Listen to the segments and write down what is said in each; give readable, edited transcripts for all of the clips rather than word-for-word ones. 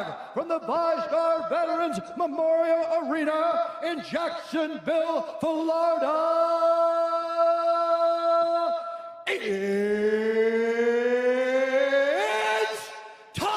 live from the ViStar Veterans Memorial Arena in Jacksonville, Florida, it's time!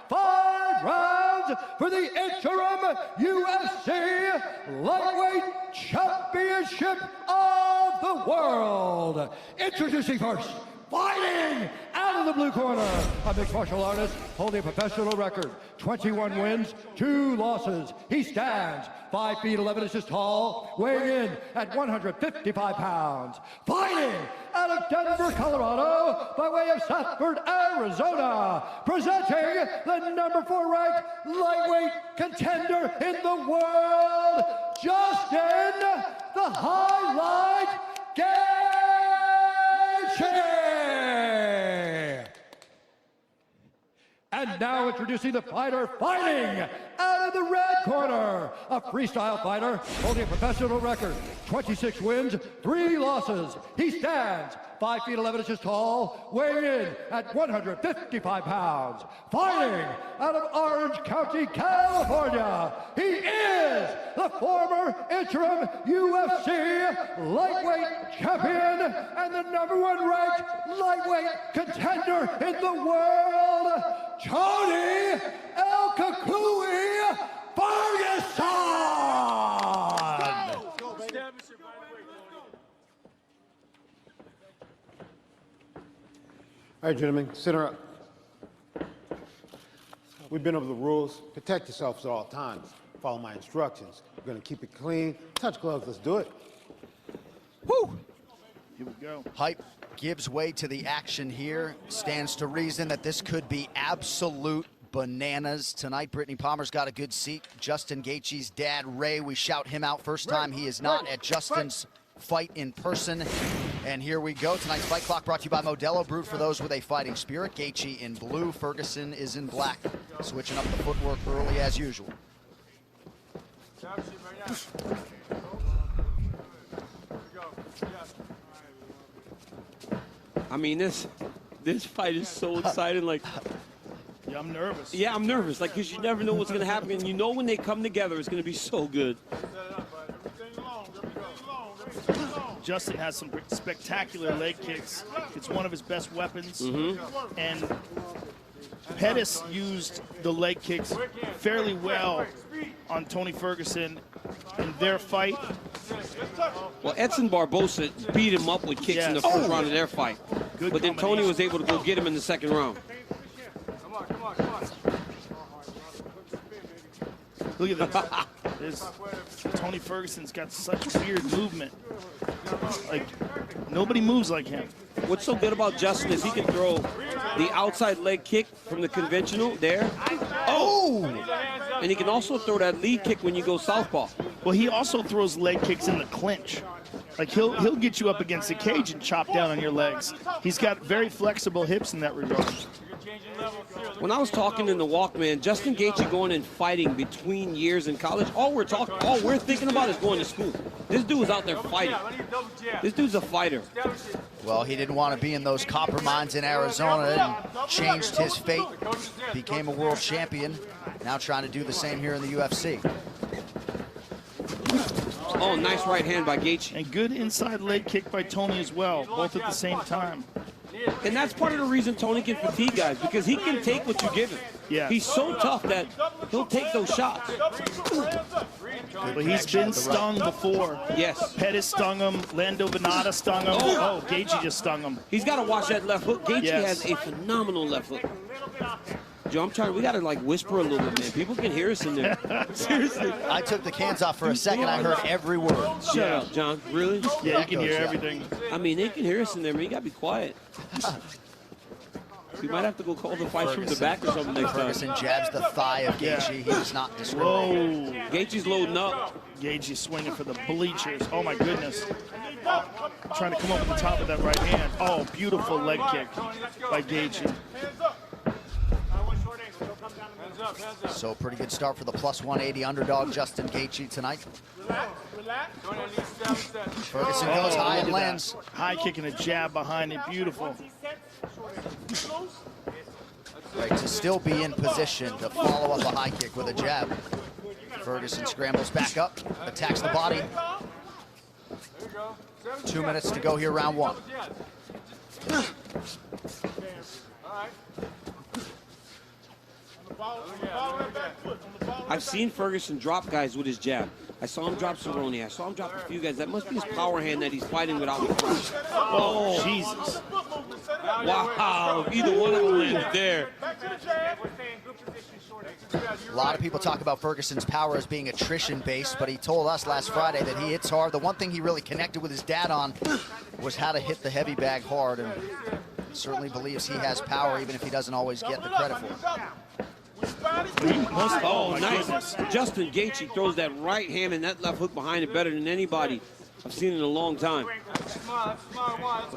5 rounds for the interim UFC Lightweight Championship of the World. Introducing first, fighting out of the blue corner, a mixed martial artist holding a professional record, 21 wins, 2 losses. He stands 5 feet 11 inches tall, weighing in at 155 pounds. Fighting out of Denver, Colorado, by way of Southford, Arizona, presenting the #4 ranked lightweight contender in the world, Justin the Highlight Gaethje. And now introducing the fighter fighting out of the red corner, a freestyle fighter holding a professional record, 26 wins, 3 losses. He stands 5 feet 11 inches tall, weighing in at 155 pounds. Fighting out of Orange County, California, he is the former interim UFC lightweight champion and the #1 ranked lightweight contender in the world, Tony El Kakui Ferguson! All right, gentlemen, center up. We've been over the rules. Protect yourselves at all times. Follow my instructions. We're gonna keep it clean. Touch gloves, let's do it. Woo! Here we go. Hype gives way to the action here. Stands to reason that this could be absolute bananas tonight. Brittany Palmer's got a good seat. Justin Gaethje's dad, Ray, we shout him out first time he is not at Justin's fight in person. And here we go. Tonight's Fight Clock brought to you by Modelo, brewed for those with a fighting spirit. Gaethje in blue, Ferguson is in black. Switching up the footwork early as usual. I mean, this fight is so exciting. Like, Yeah, I'm nervous. yeah, I'm nervous. Like, because you never know what's going to happen. And you know when they come together, it's going to be so good. Justin has some spectacular leg kicks. It's one of his best weapons. And Pettis used the leg kicks fairly well on Tony Ferguson in their fight. Well, Edson Barbosa beat him up with kicks in the first round of their fight. Good but then Tony was able to go get him in the second round. Look at this. Tony Ferguson's got such weird movement. Like, nobody moves like him. What's so good about Justin is he can throw the outside leg kick from the conventional there. Oh! And he can also throw that lead kick when you go southpaw. Well, he also throws leg kicks in the clinch. Like, he'll get you up against the cage and chop down on your legs. He's got very flexible hips in that regard. When I was talking in the Walkman, Justin Gaethje going and fighting between years in college, all we're thinking about is going to school. This dude is out there fighting. This dude's a fighter. Well, he didn't want to be in those copper mines in Arizona and changed his fate. Became a world champion. Now trying to do the same here in the UFC. Oh, nice right hand by Gaethje. And good inside leg kick by Tony as well, both at the same time. And that's part of the reason Tony can fatigue guys, because he can take what you give him. Yeah. He's so tough that he'll take those shots. But he's been stung before. Yes. Pettis stung him. Lando Venata stung him. Oh, Gaethje just stung him. He's got to watch that left hook. Gaethje Yes. has a phenomenal left hook. Joe, we got to like whisper a little bit, man. People can hear us in there. Seriously. I took the cans off for a second. I heard every word. Shut up, John. Really? Yeah, you can hear everything. I mean, they can hear us in there, man. You got to be quiet. We might have to go call the fight from the back or something next time. Ferguson jabs the thigh of Gaethje. He does not discriminate. Whoa. Gaethje's loading up. Gaethje swinging for the bleachers. Oh, my goodness. Trying to come up with the top of that right hand. Oh, beautiful leg kick by Gaethje. So pretty good start for the plus 180 underdog Justin Gaethje tonight. Ferguson goes high and lands. High kick and a jab behind it. Beautiful. Right, to still be in position to follow up a high kick with a jab. Ferguson scrambles back up, attacks the body. 2 minutes to go here, round one. I've seen Ferguson drop guys with his jab. I saw him drop Cerrone. I saw him drop a few guys. That must be his power hand that he's fighting without the punch. Oh, Jesus. Wow, either one of them landed there. A lot of people talk about Ferguson's power as being attrition-based, but he told us last Friday that he hits hard. The one thing he really connected with his dad on was how to hit the heavy bag hard, and he certainly believes he has power, even if he doesn't always get the credit for it. Oh, nice. Justin Gaethje throws that right hand and that left hook behind it better than anybody I've seen in a long time.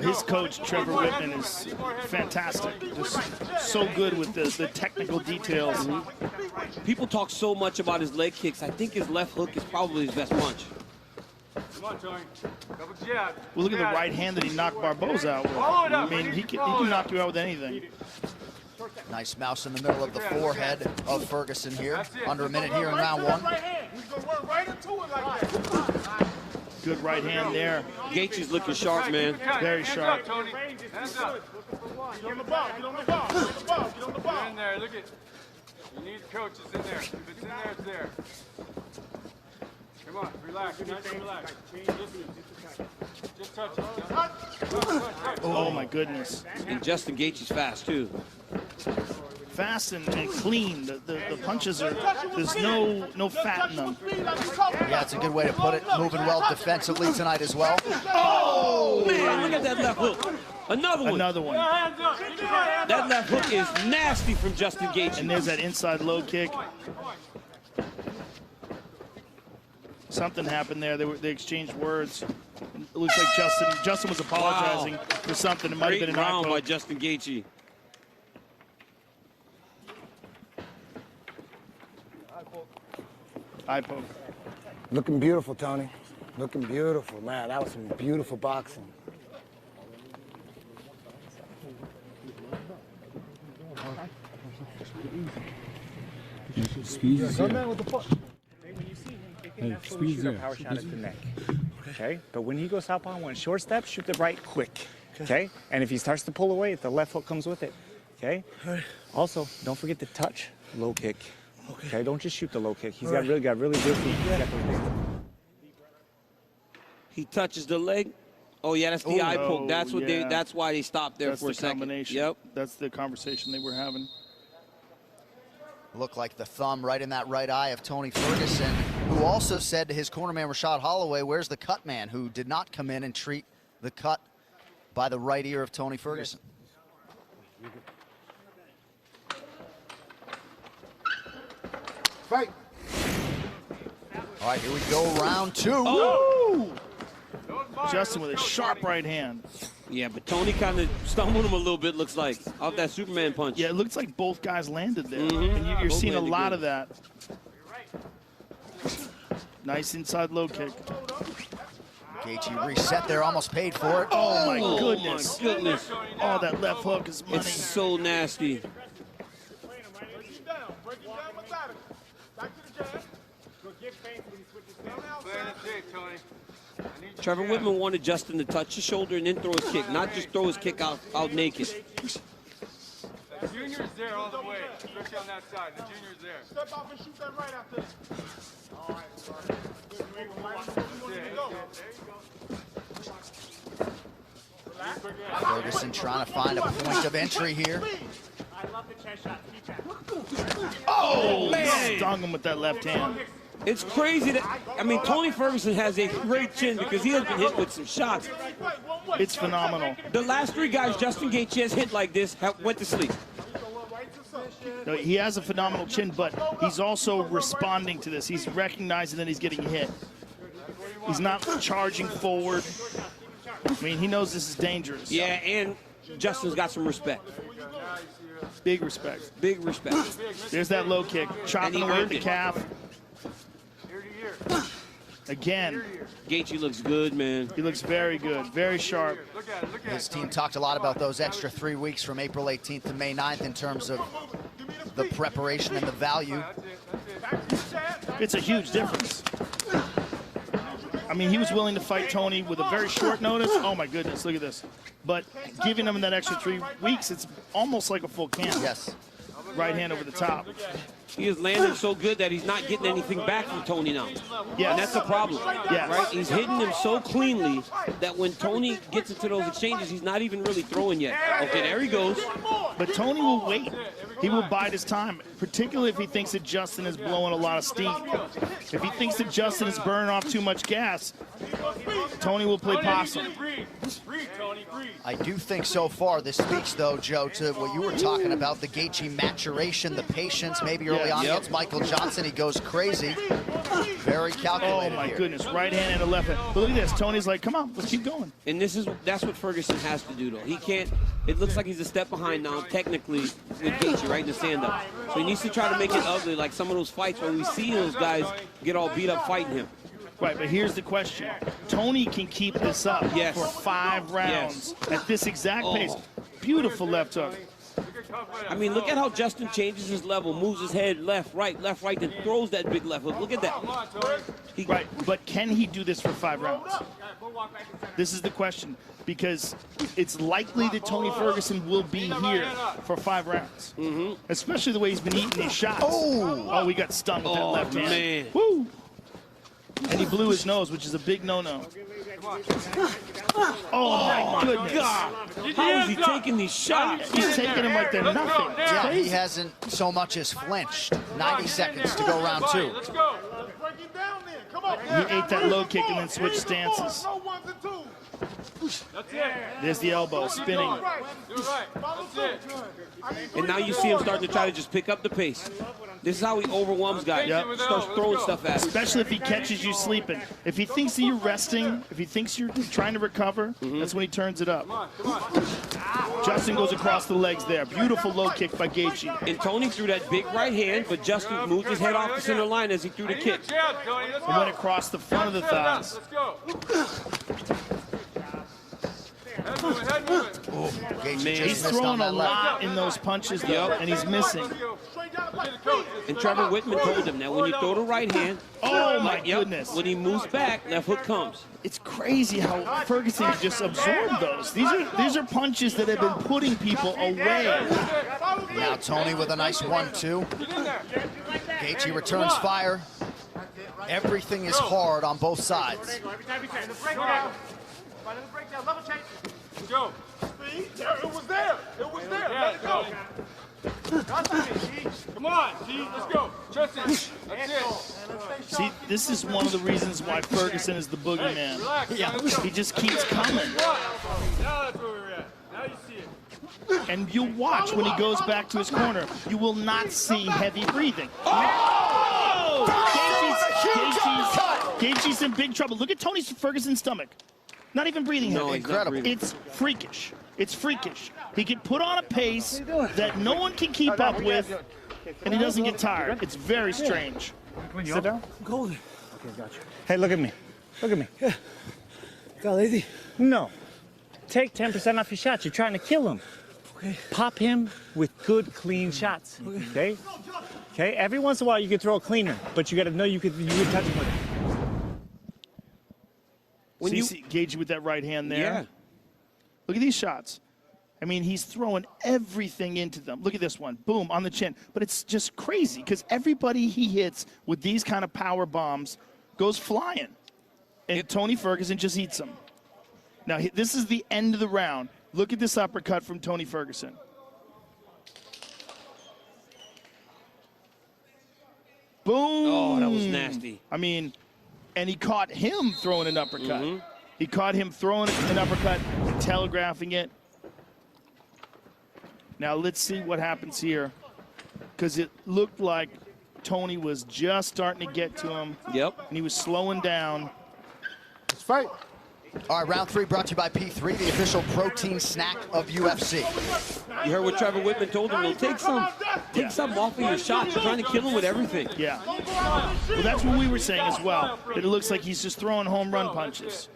His coach, Trevor Whitman, is fantastic. Just so good with the technical details. People talk so much about his leg kicks. I think his left hook is probably his best punch. Well, look at the right hand that he knocked Barboza out with. I mean, he can knock you out with anything. Nice mouse in the middle of the forehead of Ferguson here. Under a minute here in round one. Good right hand there. Gaethje's looking sharp, man. Very sharp. Get on the ball. Get on the ball. Get on the ball. Get on the ball. In there. Look at. You need coaches in there. If it's in there, it's there. Come on, relax. Relax. Just touch it. Oh my goodness. And Justin Gaethje's fast too. Fast and clean. The punches are, there's no fat in them. Yeah, it's a good way to put it. Moving well defensively tonight as well. Oh man, look at that left hook. Another one. Another one. That left hook is nasty from Justin Gaethje. And there's that inside low kick. Something happened there. They exchanged words. It looks like Justin was apologizing for something. It might have been an round eye by poke. Justin Gaethje. Eye poke. Looking beautiful, Tony. Looking beautiful, man. That was some beautiful boxing. Squeeze his Go down with the foot. Hey, squeeze Shoot a power shot at the neck. Okay? But when he goes southpaw on one short step, shoot the right quick. Okay? And if he starts to pull away, the left hook comes with it. Okay? Also, don't forget to touch low kick. Okay? Don't just shoot the low kick. He's got really good feet. He touches the leg. Oh yeah, that's the eye poke. That's what yeah. that's why they stopped there That's for a the second. combination. Yep. That's the conversation they were having. Looked like the thumb right in that right eye of Tony Ferguson, who also said to his cornerman Rashad Holloway, where's the cut man, who did not come in and treat the cut by the right ear of Tony Ferguson. Fight. All right, here we go, round two. Oh. Justin with a sharp right hand. Yeah, but Tony kind of stumbled him a little bit, looks like, off that Superman punch. Yeah, it looks like both guys landed there. And you're Both seeing a landed lot good. of that. Nice inside low kick. Gaethje reset there, almost paid for it. Oh my Oh, goodness. my goodness. Oh, that left hook is money. It's so nasty. Trevor Whitman wanted Justin to touch his shoulder and then throw his kick, not just throw his kick out naked. The junior's there all the way, especially on that side. The junior's there. Step off and shoot that right after this. All right. Ferguson trying to find a point of entry here. I love the chest shot. Oh, man. Stung him with that left hand. It's crazy that, I mean, Tony Ferguson has a great chin because he has been hit with some shots. It's phenomenal. The last three guys Justin Gaethje has hit like this went to sleep. No, he has a phenomenal chin, but he's also responding to this. He's recognizing that he's getting hit. He's not charging forward. I mean, he knows this is dangerous. Yeah, and Justin's got some respect. Big respect. Big respect. There's that low kick. Chopping away at the calf. Again. Gaethje looks good, man. He looks very good. Very sharp. His team talked a lot about those extra 3 weeks from April 18th to May 9th in terms of the preparation and the value. It's a huge difference. I mean, he was willing to fight Tony with a very short notice. Oh my goodness, look at this. But giving him that extra 3 weeks, it's almost like a full camp. Yes. Right hand over the top. He is landing so good that he's not getting anything back from Tony now. Yeah, and that's the problem. Yeah, right. He's hitting him so cleanly that when Tony gets into those exchanges, he's not even really throwing yet. Okay, there he goes. But Tony will wait. He will bide his time, particularly if he thinks that Justin is blowing a lot of steam. If he thinks that Justin is burning off too much gas, Tony will play possum. I do think so far this speaks, though, Joe, to what you were talking about, the Gaethje maturation, the patience. Maybe early on against Michael Johnson, he goes crazy. Very calculated. Oh my here. goodness, right hand and a left hand. But look at this, Tony's like, come on, let's keep going. And that's what Ferguson has to do, though. He can't. It looks like he's a step behind now, technically, with Gaethje, right in the stand-up. So he needs to try to make it ugly, like some of those fights where we see those guys get all beat up fighting him. Right, but here's the question. Tony can keep this up for 5 rounds at this exact pace. Beautiful left hook. I mean, look at how Justin changes his level, moves his head left, right, then throws that big left hook. Look at that. Right, but can he do this for 5 rounds? This is the question, because it's likely that Tony Ferguson will be here for 5 rounds. Especially the way he's been eating these shots. Oh, we got stung with that left hand. Man. Woo! And he blew his nose, which is a big no-no. Oh my goodness. God. How is he taking these shots? He's taking them like they're nothing. Yeah, he hasn't so much as flinched. 90 seconds to go round 2. He ate that low kick and then switched stances. There's the elbow, spinning. And now you see him starting to try to just pick up the pace. This is how he overwhelms guys. Starts throwing stuff at him. Especially if he catches you sleeping. If he thinks that you're resting, if he thinks you're trying to recover, that's when he turns it up. Justin goes across the legs there. Beautiful low kick by Gaethje. And Tony threw that big right hand, but Justin moved his head off the center line as he threw the kick. And went across the front of the thighs. He's throwing a lot in those punches, though, and he's missing. And Trevor Whitman told him that when you throw the right hand, oh my goodness, when he moves back, left hook comes. It's crazy how Ferguson just absorbed those. These are punches that have been putting people away. Now Tony with a nice 1-2. Gaethje returns fire. Everything is hard on both sides. Go. It was there. It was there. Let it go. Come on, G. Let's go. Justin. That's it. See, this is one of the reasons why Ferguson is the boogeyman. Yeah. He just keeps coming. Now that's where we're at. Now you see it. And you watch when he goes back to his corner, you will not see heavy breathing. Oh! Gaethje's in big trouble. Look at Tony Ferguson's stomach. Not even breathing heavy. Incredible. It's freakish. It's freakish. He can put on a pace that no one can keep up with, and he doesn't get tired. It's very strange. Sit down. Golden. Okay, got you. Hey, look at me. Look at me. Got lazy? No. Take 10% off your shots. You're trying to kill him. Okay. Pop him with good, clean shots. Okay? Okay? Every once in a while, you can throw a cleaner, but you got to know you could touch him with it. When you see Gaethje with that right hand there. Yeah. Look at these shots. I mean, he's throwing everything into them. Look at this one. Boom, on the chin. But it's just crazy because everybody he hits with these kind of power bombs goes flying. And Tony Ferguson just eats them. Now, this is the end of the round. Look at this uppercut from Tony Ferguson. Boom. Oh, that was nasty. I mean, and he caught him throwing an uppercut. He caught him throwing an uppercut, telegraphing it. Now let's see what happens here, because it looked like Tony was just starting to get to him. Yep. And he was slowing down. Let's fight. All right, round 3 brought to you by P3, the official protein snack of UFC. You heard what Trevor Whitman told him. Well, take some off of your shots. You're trying to kill him with everything. Yeah. Well, that's what we were saying as well, that it looks like he's just throwing home run punches.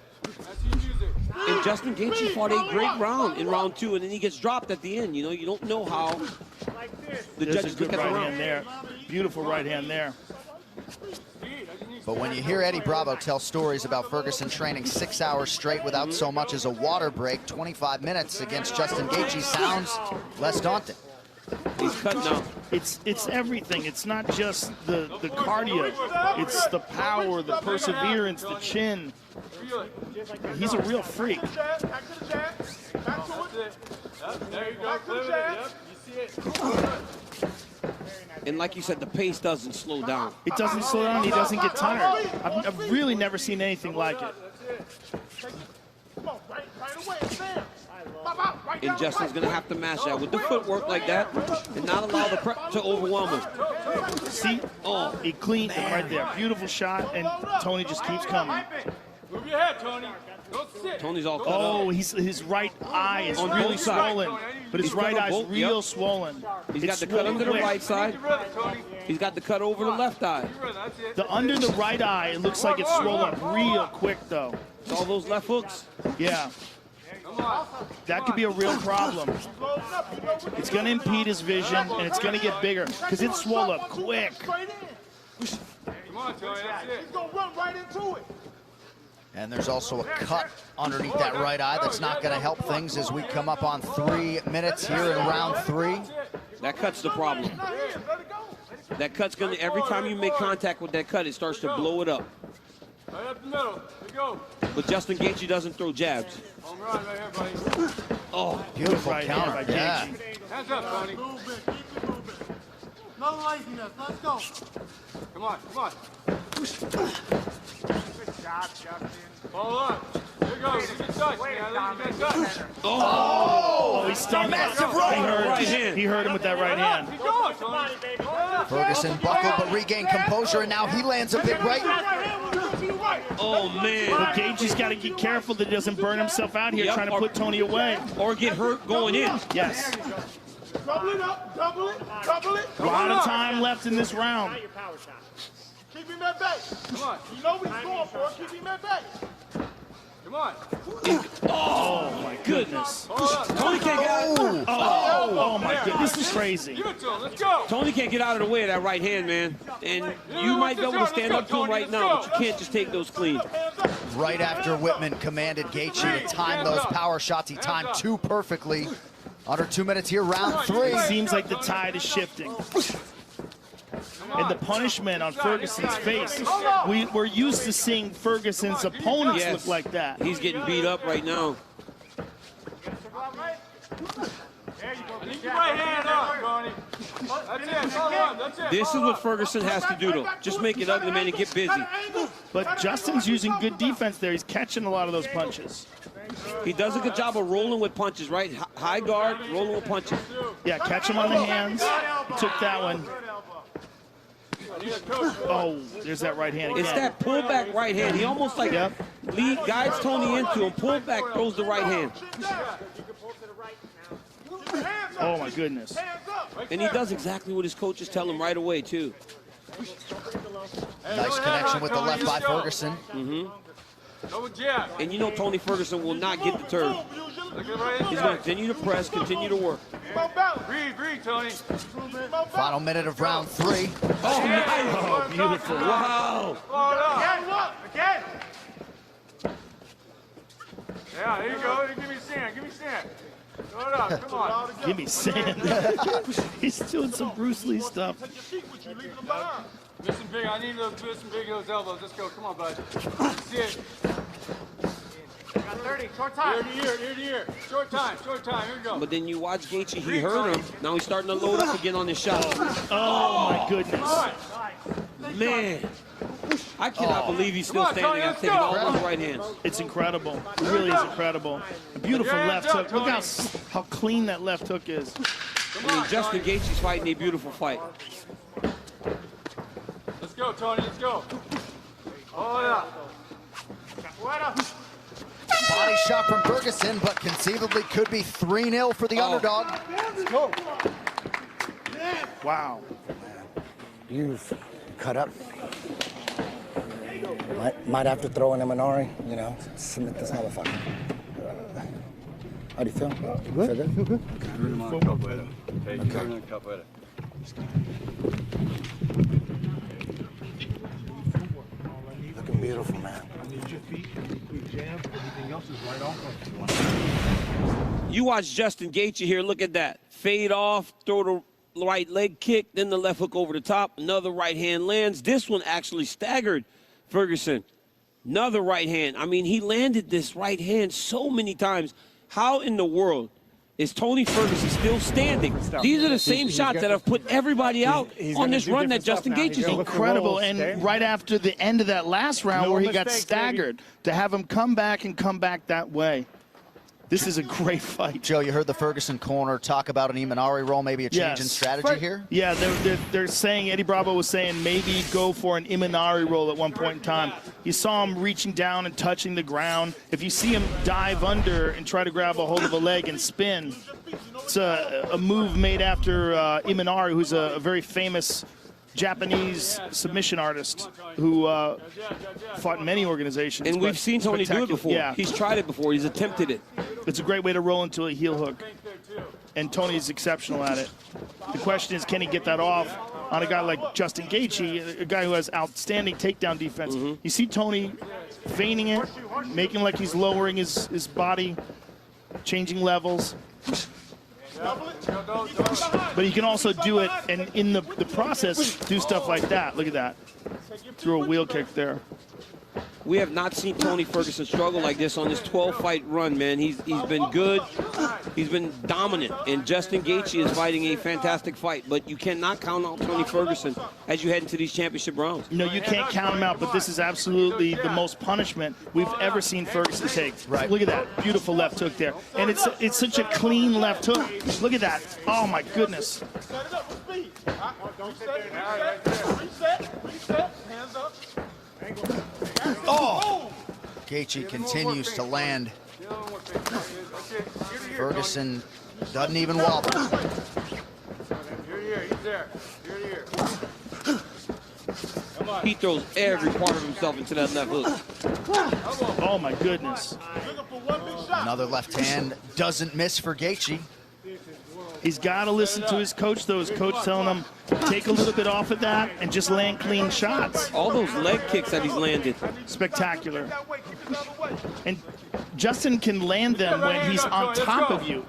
And Justin Gaethje fought a great round in round 2, and then he gets dropped at the end. You know, you don't know how the There's judges a good look at the right round. hand there. Beautiful right hand there. But when you hear Eddie Bravo tell stories about Ferguson training 6 hours straight without so much as a water break, 25 minutes against Justin Gaethje sounds less daunting. He's cut now. It's everything. It's not just the cardio. It's the power, the perseverance, the chin. He's a real freak. There you go, flip it. Yep, you see it. And like you said, the pace doesn't slow down. It doesn't slow down. He doesn't get tired. I've really never seen anything like it. And Justin's going to have to match that with the footwork like that and not allow the prep to overwhelm him. See? Oh, he cleaned it right there. Beautiful shot, and Tony just keeps coming. Move your head, Tony. Don't sit. Tony's all cut up. Oh, his right eye is On really both sides. swollen, but his He's cut right on eye's both, real yep. swollen. He's It's got the cut under the swollen right side. Tony. He's got the cut over the left eye. That's it. The under the right eye, it looks like it's swollen up real quick, though. It's all those left hooks. Yeah, Come on. that could be a real problem. It's going to impede his vision, and it's going to get bigger because it's swollen up quick. Come on, Tony. That's it. And there's also a cut underneath that right eye that's not going to help things as we come up on 3 minutes here in round 3. That cut's the problem. That cut's going to, every time you make contact with that cut, it starts to blow it up. Right up the middle. There you go. But Justin Gaethje doesn't throw jabs. Home run right here, buddy. Oh, Beautiful Right hand counter. by Yeah. Gaethje. Hands up, Tony. No laziness. Let's go. Come on, come on. Good job, Justin. Follow up. There you go. Look at touch, man. Look at that touch. Oh, he stunned him. Massive right. right hand. He hurt him with that right hand. Keep going, Tony. Ferguson buckled but regained composure, and now he lands a big right. oh man. But Gaethje's got to get careful that he doesn't burn himself out here Yep, trying to or- put Tony away. Or get hurt going in. Yes. Double it up. Double it. Double it. A lot of time left in this round. Keep him at bay. Come on. You know what he's going for. Keep him at bay. Come on. Oh, my goodness. Follow up. Tony can't get out. Oh, my goodness. This is crazy. Give it to him. Let's go. Tony can't get out of the way of that right hand, man. And you might be able to stand up to him right now, but you can't just take those clean. Right after Whitman commanded Gaethje to time those power shots, he timed 2 perfectly. Under 2 minutes here, round 3. It seems like the tide is shifting. And the punishment on Ferguson's face. We're used to seeing Ferguson's opponents Yes. look like that. He's getting beat up right now. Keep your right hand up, Tony. That's it. Follow up. That's it. This is what Ferguson has to do, though. Just make it ugly, man, and get busy. But Justin's using good defense there. He's catching a lot of those punches. He does a good job of rolling with punches, right? High guard, rolling with punches. Yeah, catch him on the hands. He took that one. Oh, there's that right hand again. It's that pullback right hand. He almost like guides Tony into him, pull back, throws the right hand. Oh, my goodness. And he does exactly what his coaches tell him right away, too. Nice connection with the left by Ferguson. Double jab. And you know Tony Ferguson will not get deterred. Look at right He's going to continue to press, continue to work. Breathe, Tony. Final minute of round 3. Oh, nice. Oh, beautiful. Wow. Follow it up. Again. Yeah, there you go. Give me a stand. Give me a stand. Throw it up. Come on. Give me sand. He's doing some Bruce Lee stuff. Listen big. I need to listen big of those elbows. Let's go. Come on, bud. See it. Got 30. Short time. Ear to ear. Ear to ear. Short time. Short time. Here we go. But then you watch Gaethje, he hurt him. Now he's starting to load up again on his shot. Oh, my goodness. Man. I cannot believe he's still standing after taking all those right hands. It's incredible. It really is incredible. A beautiful left hook. Look how clean that left hook is. I mean, Justin Gaethje's fighting a beautiful fight. Let's go, Tony. Let's go. Oh, yeah. Body shot from Ferguson, but conceivably could be 3-0 for the underdog. Wow. Beautiful. Cut up. Might have to throw in a Minori, you know, submit this motherfucker. How do you feel? Good? Feel Feel good? Looking beautiful, man. You watch Justin Gaethje here. Look at that. Fade off, throw the right leg kick, then the left hook over the top. Another right hand lands. This one actually staggered Ferguson. Another right hand. I mean, he landed this right hand so many times. How in the world is Tony Ferguson still standing? These are the same shots that have put everybody out on this run that Justin Gaethje's on. Incredible, and right after the end of that last round where he got staggered, to have him come back and come back that way. This is a great fight. Joe, you heard the Ferguson corner talk about an Imanari roll, maybe a change in strategy here? Yeah, they're saying, Eddie Bravo was saying maybe go for an Imanari roll at one point in time. You saw him reaching down and touching the ground. If you see him dive under and try to grab a hold of a leg and spin, it's a move made after Imanari, who's a very famous Japanese submission artist who fought in many organizations. And we've seen Tony do it before. Yeah. He's tried it before. He's attempted it. It's a great way to roll into a heel hook. And Tony's exceptional at it. The question is, can he get that off on a guy like Justin Gaethje, a guy who has outstanding takedown defense? You see Tony feigning it, making like he's lowering his body, changing levels. But he can also do it, and in the process, do stuff like that. Look at that. Threw a wheel kick there. We have not seen Tony Ferguson struggle like this on this 12-fight run, man. He's been good. He's been dominant. And Justin Gaethje is fighting a fantastic fight. But you cannot count out Tony Ferguson as you head into these championship rounds. No, you can't count him out, but this is absolutely the most punishment we've ever seen Ferguson take. Right. Look at that. Beautiful left hook there. And it's such a clean left hook. Look at that. Oh, my goodness. Oh! Gaethje continues to land. Ferguson doesn't even wobble. He throws every part of himself into that left hook. Oh, my goodness. Another left hand doesn't miss for Gaethje. He's got to listen to his coach, though. His coach telling him, take a little bit off of that and just land clean shots. All those leg kicks that he's landed. Spectacular. And Justin can land them when he's on top of you.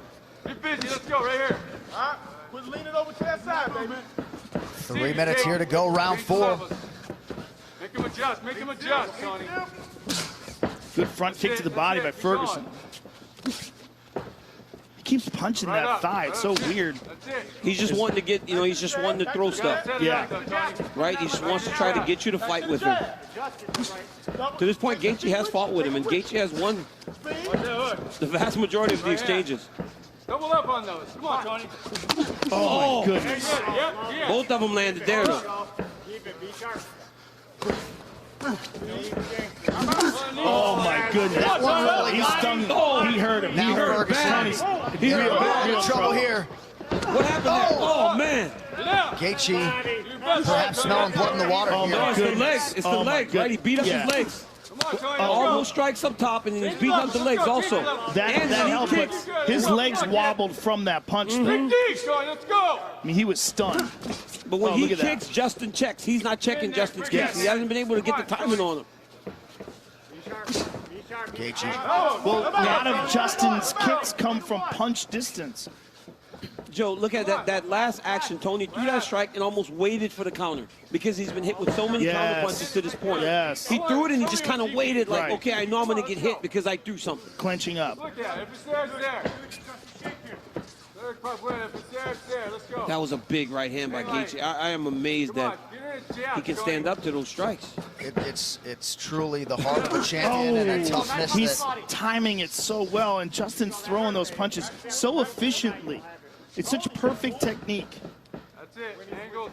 Get busy, let's go right here. All right, we're leaning over to that side, baby. 3 minutes here to go, round 4. Make him adjust, Tony. Good front kick to the body by Ferguson. He keeps punching that thigh. It's so weird. He's just wanting to get, he's just wanting to throw stuff. Yeah. Right? He just wants to try to get you to fight with him. To this point, Gaethje has fought with him, and Gaethje has won the vast majority of the exchanges. Double up on those. Come on, Tony. Oh, my goodness. Both of them landed there, though. Oh, my goodness. He stung him. Oh, he hurt him. Now Ferguson. He's in trouble here. What happened there? Oh, man. Gaethje perhaps smelling blood in the water here. No, it's the legs. It's the legs, right? He beat up his legs. Almost strikes up top, and then he's beating up the legs also. That helped, but his legs wobbled from that punch. Let's go. I mean, he was stunned. But when he kicks, Justin checks. He's not checking Justin's kicks. He hasn't been able to get the timing on him. Gaethje. Well, a lot of Justin's kicks come from punch distance. Joe, look at that last action. Tony threw that strike and almost waited for the counter because he's been hit with so many counter punches to this point. Yes. He threw it and he just kind of waited like, okay, I know I'm going to get hit because I threw something. Clenching up. Look at it. If it's there, it's there. If it's there, it's there. Let's go. That was a big right hand by Gaethje. I am amazed that he can stand up to those strikes. It's truly the heart of a champion and a toughness. He's timing it so well, and Justin's throwing those punches so efficiently. It's such a perfect technique. That's it. Angles.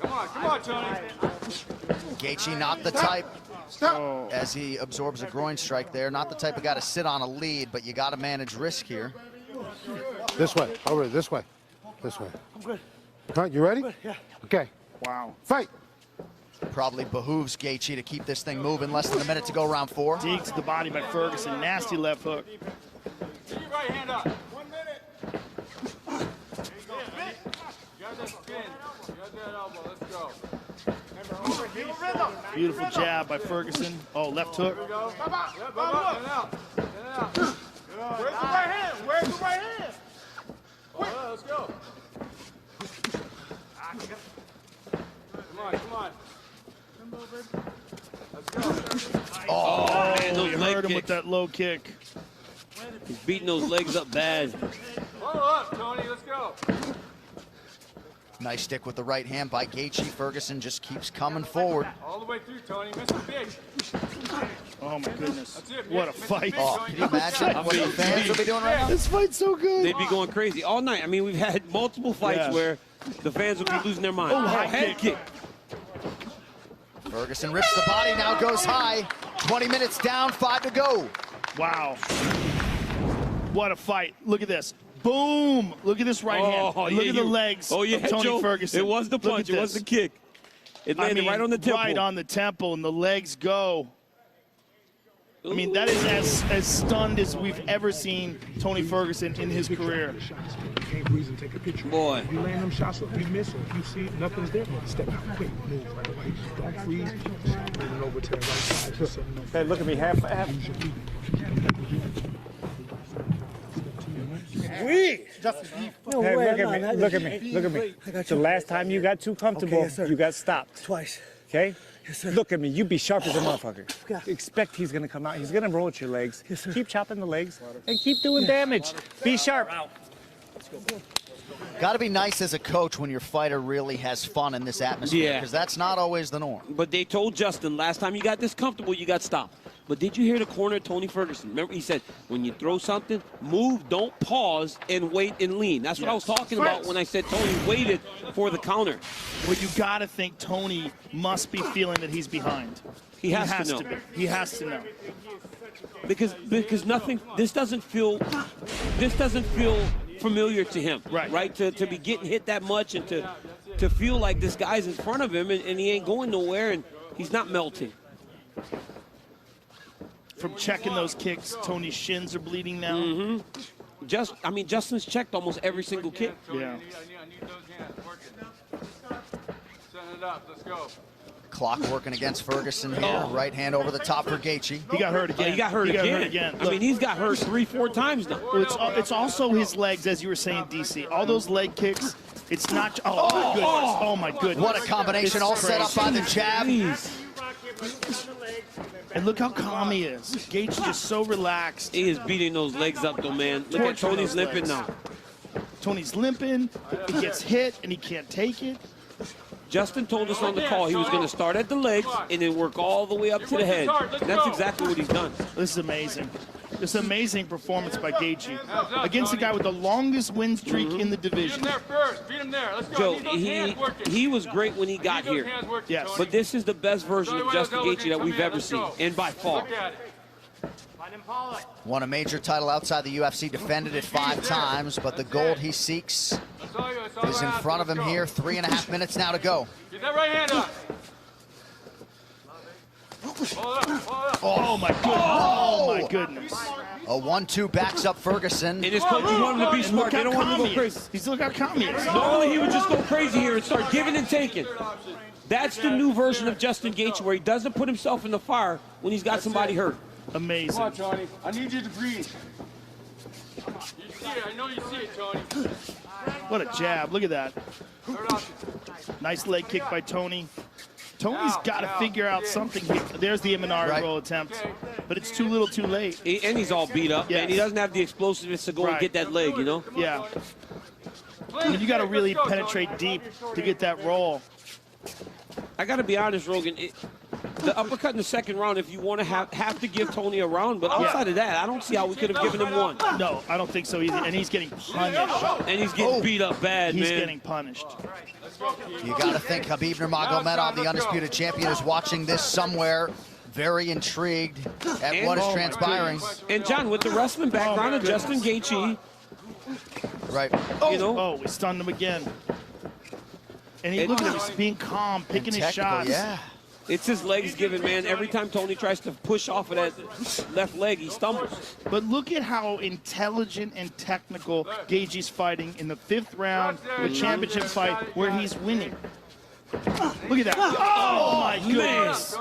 Come on, Tony. Gaethje not the type, as he absorbs a groin strike there, not the type of guy to sit on a lead, but you got to manage risk here. This way. Over this way. This way. I'm good. All right, you ready? Yeah. Okay. Wow. Fight. Probably behooves Gaethje to keep this thing moving. Less than a minute to go, round 4. Dig to the body by Ferguson. Nasty left hook. Keep your right hand up. 1 minute. You got that spin. You got that elbow. Let's go. Beautiful jab by Ferguson. Oh, left hook. Come on. Yep, out. Where's the right hand? Where's the right hand? Let's go. Come on. Let's go. Oh, man, those You leg heard him with kicks. that low kick. He's beating those legs up bad. Follow up, Tony. Let's go. Nice stick with the right hand by Gaethje. Ferguson just keeps coming forward. All the way through, Tony. Mr. Big. Oh my goodness. That's it, What a Mr. fight. Big, Oh, Tony. can you imagine what the fans will be doing right now? This fight's so good. They'd be going crazy all night. I mean, we've had multiple fights Yeah. where the fans would be losing their mind. Oh, high head kick. Ferguson rips the body, now goes high. 20 minutes down, 5 to go. Wow. What a fight. Look at this. Boom. Look at this right hand. Oh, Look yeah, at the legs Oh, yeah, of Tony Joe. Ferguson. It was the Look punch. at It was this. the kick. It landed right on the temple. Right on the temple, and the legs go. I mean, that is as stunned as we've ever seen Tony Ferguson in his career. Can't breathe and take a picture. Boy. If you land them shots, if you miss, or if you see nothing's there, step out quick, move right away. Don't freeze. Start moving over to the right side. Just so you know. Hey, look at me, half. No Hey, way. look at me, look at me, look at me. The last time you got too comfortable, Okay, yes, sir. you got stopped. Twice. Okay? Yes, sir. Look at me, you be sharp as a motherfucker. Yeah. Expect he's gonna come out, he's gonna roll at your legs. Yes, sir. Keep chopping the legs and keep doing damage. Be sharp. Got to be nice as a coach when your fighter really has fun in this atmosphere, Yeah. because that's not always the norm. But they told Justin, last time you got this comfortable, you got stopped. But did you hear the corner of Tony Ferguson? Remember, he said, when you throw something, move, don't pause, and wait and lean. That's what I was talking about when I said Tony waited for the counter. Well, you got to think Tony must be feeling that he's behind. He has to know. be. He has to know. Because nothing, this doesn't feel familiar to him. Right. To be getting hit that much and to feel like this guy's in front of him and he ain't going nowhere and he's not melting. From checking those kicks, Tony's shins are bleeding now. Mm-hmm. Justin's checked almost every single kick. Yeah. I need those hands. Work it. Setting it up. Let's go. Clock working against Ferguson here. Right hand over the top for Gaethje. He got hurt again. He got hurt again. I mean, he's got hurt 3-4 times now. Well, it's also his legs, as you were saying, DC. All those leg kicks, it's not... Oh, my goodness. Oh, my goodness. What a combination, all set up by the jab. And look how calm he is. Gaethje is so relaxed. He is beating those legs up, though, man. Look at Torturing Tony's those limping legs. now. Tony's limping. He gets hit, and he can't take it. Justin told us on the call he was going to start at the legs and then work all the way up to the head. And that's exactly what he's done. This is amazing. This amazing performance by Gaethje against the guy with the longest win streak in the Beat him division. there first. Beat him there. Let's go. Joe, Need those hands working. he was great when he got Need those here. hands working, Yes. Tony. But this is the best version of Justin Gaethje that we've ever Let's seen, go. and by far. Look at it. Won a major title outside the UFC, defended it 5 times, but the gold he seeks That's all you. That's all is in I ask. front of him Let's go. here. 3.5 minutes now to go. Get that right hand up. Hold up. Hold up. Oh, my goodness. Oh, my goodness. A 1-2 backs up Ferguson. And his coaches want him to be smart. Look They how don't want him to calm go he crazy. is. He's look how calm he is. Normally he would just go crazy here and start giving and taking. That's the new version of Justin Gaethje, where he doesn't put himself in the fire when he's got somebody hurt. Amazing. Come on, Tony. I need you to breathe. You see it. I know you see it, Tony. What a jab. Look at that. Third option. Nice leg kick by Tony. Tony's got to figure out something here. There's the Imanari Right. roll attempt, but it's too little too late. And he's all beat up, Yes. and he doesn't have the explosiveness to go and Right. get that leg, you know? Yeah. I mean, you got to really penetrate deep to get that roll. I got to be honest, Rogan. The uppercut in the second round, if you want to have to give Tony a round, but outside of that, I don't see how we could have given him one. No, I don't think so either. And he's getting punished. And he's getting beat up bad, He's man. getting punished. You got to think Khabib Nurmagomedov, the undisputed champion, is watching this somewhere, very intrigued at what is transpiring. And John, with the wrestling background of Justin Gaethje, Right. you know, Oh, we stunned him again. And he look at him, he's being calm, picking his Technical, shots. yeah. It's his legs giving, man. Every time Tony tries to push off of that left leg, he stumbles. But look at how intelligent and technical Gaethje's fighting in the 5th round, the championship fight, where he's winning. Look at that. Oh, my goodness.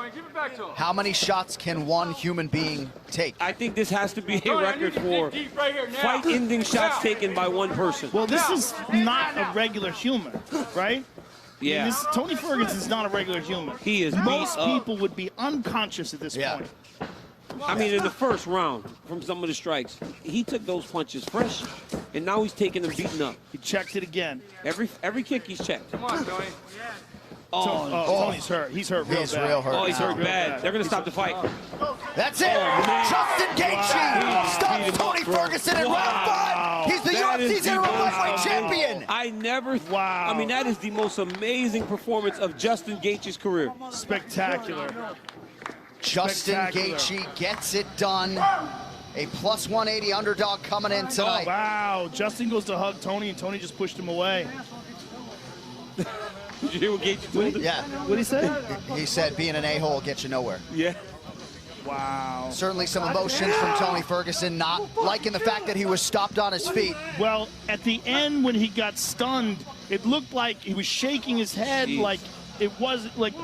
How many shots can one human being take? I think this has to be a record for fight-ending shots taken by one person. Well, this is not a regular human, right? Yeah. I mean, Tony Ferguson is not a regular human. He is Most beat up. people would be unconscious at this point. I mean, in the first round, from some of the strikes, he took those punches fresh, and now he's taking them beaten up. He checked it again. Every kick he's checked. Come on, Tony. Tony's hurt. He's hurt real bad. He's real hurt. Oh, he's hurt bad. They're going to stop the fight. That's it. man. Justin Gaethje stops Tony Ferguson in round 5. He's the UFC's interim lightweight champion. I never. Wow. I mean, that is the most amazing performance of Justin Gaethje's career. Spectacular. Justin Gaethje gets it done. A plus 180 underdog coming in tonight. Oh, wow. Justin goes to hug Tony, and Tony just pushed him away. Did you hear what Gaethje told him? Yeah. What did he say? He said being an a-hole gets you nowhere. Yeah. Wow. Certainly some emotions from Tony Ferguson, not liking the fact that he was stopped on his feet. Well, at the end when he got stunned, it looked like he was shaking his head. Jeez. Like it wasn't like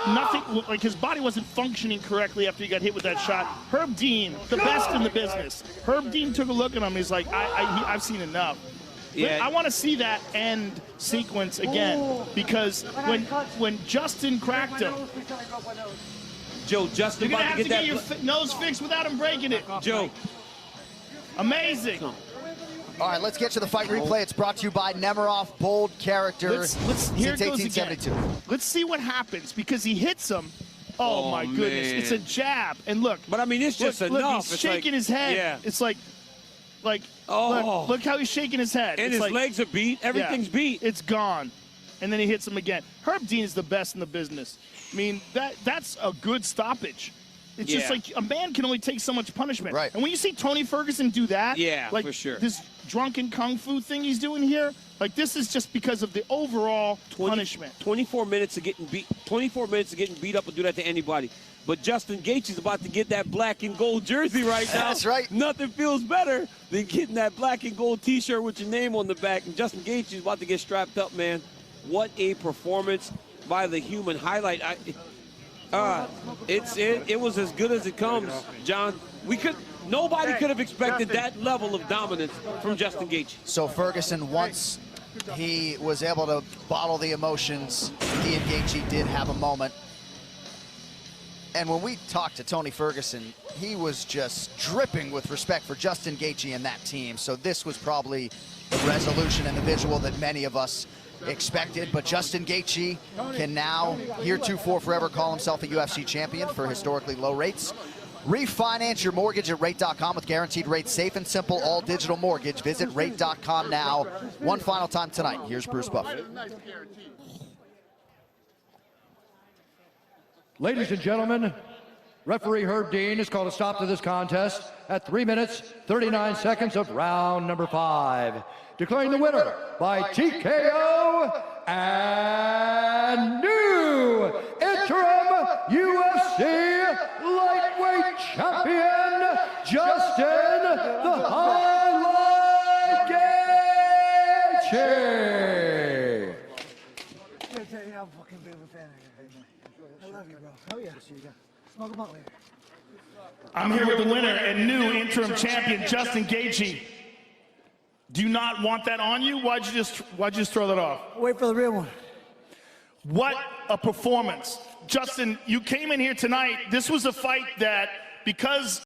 nothing, like his body wasn't functioning correctly after he got hit with that shot. Herb Dean, the best in the business. Herb Dean took a look at him. He's like, I've seen enough. Yeah. I want to see that end sequence again, because when Justin cracked him, Joe, Justin you're gonna about have to to get get that. your nose fixed without him breaking it. Joe. Amazing. All right, let's get to the fight replay. It's brought to you by Nemiroff, bold character Let's here it since goes again. 1872. Let's see what happens, because he hits him. Oh my goodness, man. it's a jab. And look. But I mean, it's just look, enough. He's It's shaking like, his head. Yeah. It's like Oh. look how he's shaking his head. And it's his like, legs are beat. Everything's beat. It's gone. And then he hits him again. Herb Dean is the best in the business. I mean, that's a good stoppage. It's just like a man can only take so much punishment. Right. And when you see Tony Ferguson do that, like for sure. this drunken kung fu thing he's doing here, like this is just because of the overall punishment. 24 minutes of getting beat. 24 minutes of getting beat up will do that to anybody. But Justin Gaethje's about to get that black and gold jersey right now. That's right. Nothing feels better than getting that black and gold T-shirt with your name on the back. And Justin Gaethje's about to get strapped up, man. What a performance by the human. Highlight. It was as good as it comes, John. Nobody could have expected that level of dominance from Justin Gaethje. So Ferguson, once he was able to bottle the emotions, he and Gaethje did have a moment. And when we talked to Tony Ferguson, he was just dripping with respect for Justin Gaethje and that team. So this was probably the resolution and the visual that many of us expected. But Justin Gaethje can now, heretofore forever, call himself a UFC champion for historically low rates. Refinance your mortgage at rate.com with guaranteed rates, safe and simple, all digital mortgage. Visit rate.com now. One final time tonight. Here's Bruce Buffer. Ladies and gentlemen, referee Herb Dean has called a stop to this contest at 3 minutes, 39 seconds of round number 5. Declaring the winner by TKO and new interim UFC lightweight champion, Justin the Highlight Gaethje. I'm fucking big of a fan of you. I love you, bro. Oh, yeah. Smoke them out later. I'm here with the winner and new interim champion, Justin Gaethje. Do you not want that on you? Why'd you just throw that off? Wait for the real one. What a performance. Justin, you came in here tonight. This was a fight that, because